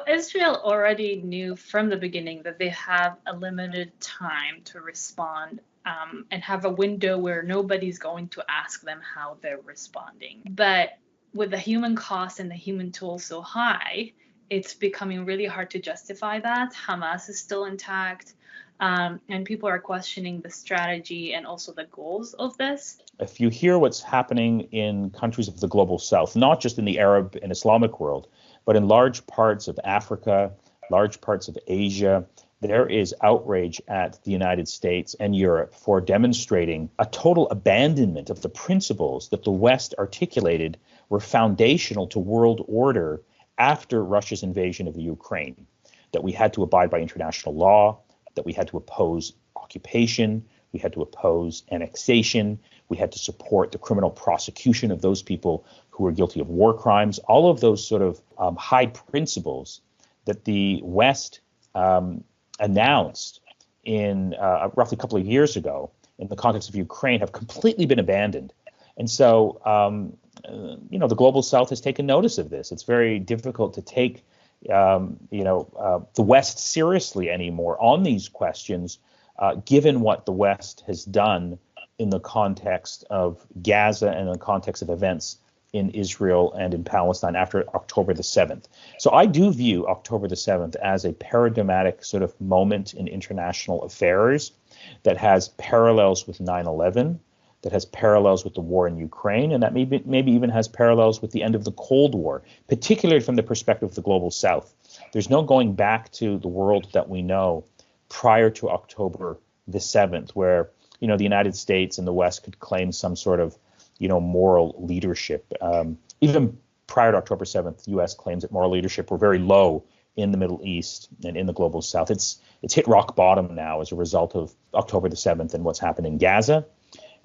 Israel already knew from the beginning that they have a limited time to respond and have a window where nobody's going to ask them how they're responding. But with the human cost and the human toll so high, it's becoming really hard to justify that. Hamas is still intact, and people are questioning the strategy and also the goals of this. If you hear what's happening in countries of the global south, not just in the Arab and Islamic world, but in large parts of Africa, large parts of Asia, there is outrage at the United States and Europe for demonstrating a total abandonment of the principles that the West articulated were foundational to world order after Russia's invasion of the Ukraine, that we had to abide by international law, that we had to oppose occupation, we had to oppose annexation, we had to support the criminal prosecution of those people who were guilty of war crimes. All of those sort of high principles that the West announced in roughly a couple of years ago in the context of Ukraine have completely been abandoned. And so, the global South has taken notice of this. It's very difficult to take, the West seriously anymore on these questions, given what the West has done in the context of Gaza and in the context of events in Israel and in Palestine after October the 7th. So I do view October the 7th as a paradigmatic sort of moment in international affairs that has parallels with 9/11, that has parallels with the war in Ukraine, and that maybe even has parallels with the end of the Cold War, particularly from the perspective of the global South. There's no going back to the world that we know prior to October the 7th, where the United States and the West could claim some sort of moral leadership. Even prior to October 7th, the U.S. claims that moral leadership were very low in the Middle East and in the global South. It's hit rock bottom now as a result of October the 7th and what's happened in Gaza.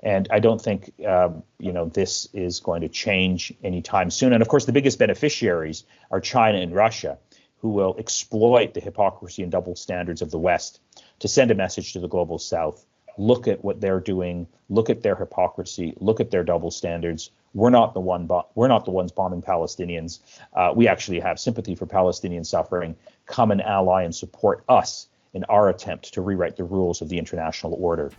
And I don't think, this is going to change anytime soon. And of course, the biggest beneficiaries are China and Russia, who will exploit the hypocrisy and double standards of the West to send a message to the global South. Look at what they're doing. Look at their hypocrisy. Look at their double standards. We're not the ones bombing Palestinians. We actually have sympathy for Palestinian suffering. Come and ally and support us in our attempt to rewrite the rules of the international order.